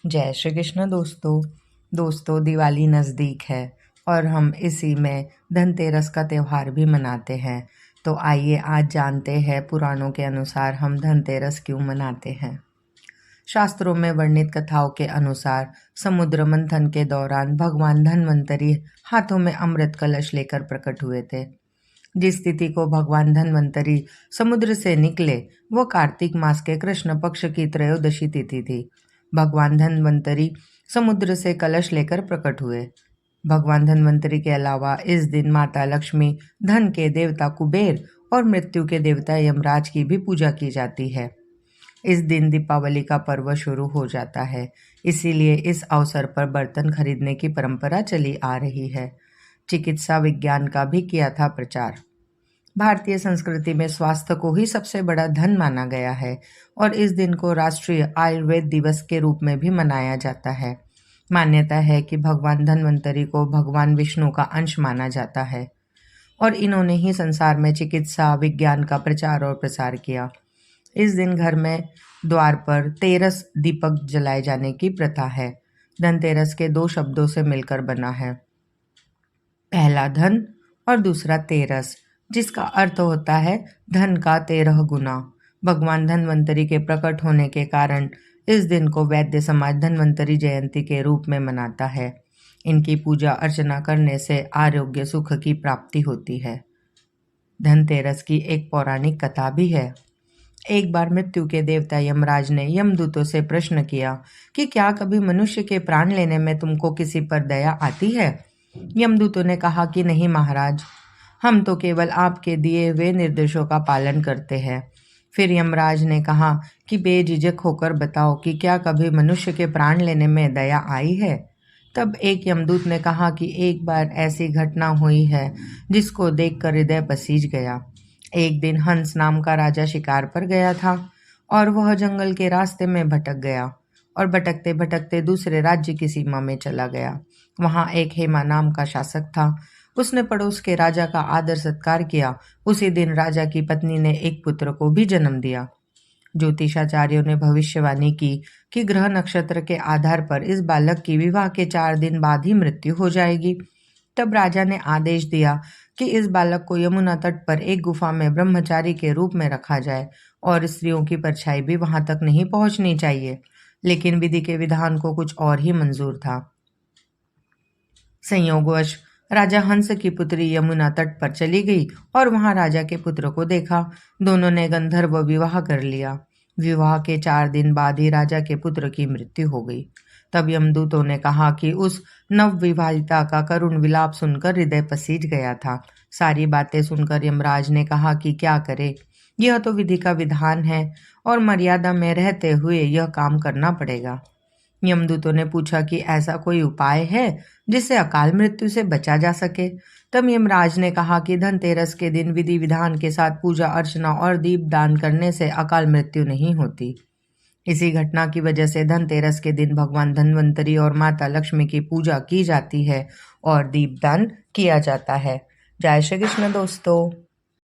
जय श्री कृष्ण दोस्तों दिवाली नज़दीक है और हम इसी में धनतेरस का त्यौहार भी मनाते हैं। तो आइए आज जानते हैं पुराणों के अनुसार हम धनतेरस क्यों मनाते हैं। शास्त्रों में वर्णित कथाओं के अनुसार समुद्र मंथन के दौरान भगवान धन्वंतरी हाथों में अमृत कलश लेकर प्रकट हुए थे। जिस तिथि को भगवान धन्वंतरी समुद्र से निकले वो कार्तिक मास के कृष्ण पक्ष की त्रयोदशी तिथि थी। भगवान धन्वंतरी समुद्र से कलश लेकर प्रकट हुए। भगवान धन्वंतरी के अलावा इस दिन माता लक्ष्मी, धन के देवता कुबेर और मृत्यु के देवता यमराज की भी पूजा की जाती है। इस दिन दीपावली का पर्व शुरू हो जाता है, इसीलिए इस अवसर पर बर्तन खरीदने की परंपरा चली आ रही है। चिकित्सा विज्ञान का भी किया था प्रचार। भारतीय संस्कृति में स्वास्थ्य को ही सबसे बड़ा धन माना गया है और इस दिन को राष्ट्रीय आयुर्वेद दिवस के रूप में भी मनाया जाता है। मान्यता है कि भगवान धन्वंतरी को भगवान विष्णु का अंश माना जाता है और इन्होंने ही संसार में चिकित्सा विज्ञान का प्रचार और प्रसार किया। इस दिन घर में द्वार पर तेरस दीपक जलाए जाने की प्रथा है। धनतेरस के दो शब्दों से मिलकर बना है, पहला धन और दूसरा तेरस, जिसका अर्थ होता है धन का 13 गुना। भगवान धन्वंतरी के प्रकट होने के कारण इस दिन को वैद्य समाज धन्वंतरी जयंती के रूप में मनाता है। इनकी पूजा अर्चना करने से आरोग्य सुख की प्राप्ति होती है। धनतेरस की एक पौराणिक कथा भी है। एक बार मृत्यु के देवता यमराज ने यमदूतों से प्रश्न किया कि क्या कभी मनुष्य के प्राण लेने में तुमको किसी पर दया आती है। यमदूतों ने कहा कि नहीं महाराज, हम तो केवल आपके दिए हुए निर्देशों का पालन करते हैं। फिर यमराज ने कहा कि बेझिझक होकर बताओ कि क्या कभी मनुष्य के प्राण लेने में दया आई है। तब एक यमदूत ने कहा कि एक बार ऐसी घटना हुई है जिसको देखकर हृदय पसीज गया। एक दिन हंस नाम का राजा शिकार पर गया था और वह जंगल के रास्ते में भटक गया और भटकते भटकते दूसरे राज्य की सीमा में चला गया। वहाँ एक हेमा नाम का शासक था। उसने पड़ोस के राजा का आदर सत्कार किया। उसी दिन राजा की पत्नी ने एक पुत्र को भी जन्म दिया। ज्योतिषाचार्यों ने भविष्यवाणी की कि ग्रह नक्षत्र के आधार पर इस बालक की विवाह के 4 दिन बाद ही मृत्यु हो जाएगी। तब राजा ने आदेश दिया कि इस बालक को यमुना तट पर एक गुफा में ब्रह्मचारी के रूप में रखा जाए और स्त्रियों की परछाई भी वहां तक नहीं पहुंचनी चाहिए। लेकिन विधि के विधान को कुछ और ही मंजूर था। संयोगवश राजा हंस की पुत्री यमुना तट पर चली गई और वहां राजा के पुत्र को देखा। दोनों ने गंधर्व विवाह कर लिया। विवाह के 4 दिन बाद ही राजा के पुत्र की मृत्यु हो गई। तब यमदूतों ने कहा कि उस नवविवाहिता का करुण विलाप सुनकर हृदय पसीज गया था। सारी बातें सुनकर यमराज ने कहा कि क्या करे, यह तो विधि का विधान है और मर्यादा में रहते हुए यह काम करना पड़ेगा। यमदूतों ने पूछा कि ऐसा कोई उपाय है जिससे अकाल मृत्यु से बचा जा सके। तब यमराज ने कहा कि धनतेरस के दिन विधि विधान के साथ पूजा अर्चना और दीप दान करने से अकाल मृत्यु नहीं होती। इसी घटना की वजह से धनतेरस के दिन भगवान धन्वंतरी और माता लक्ष्मी की पूजा की जाती है और दीपदान किया जाता है। जय श्री कृष्ण दोस्तों।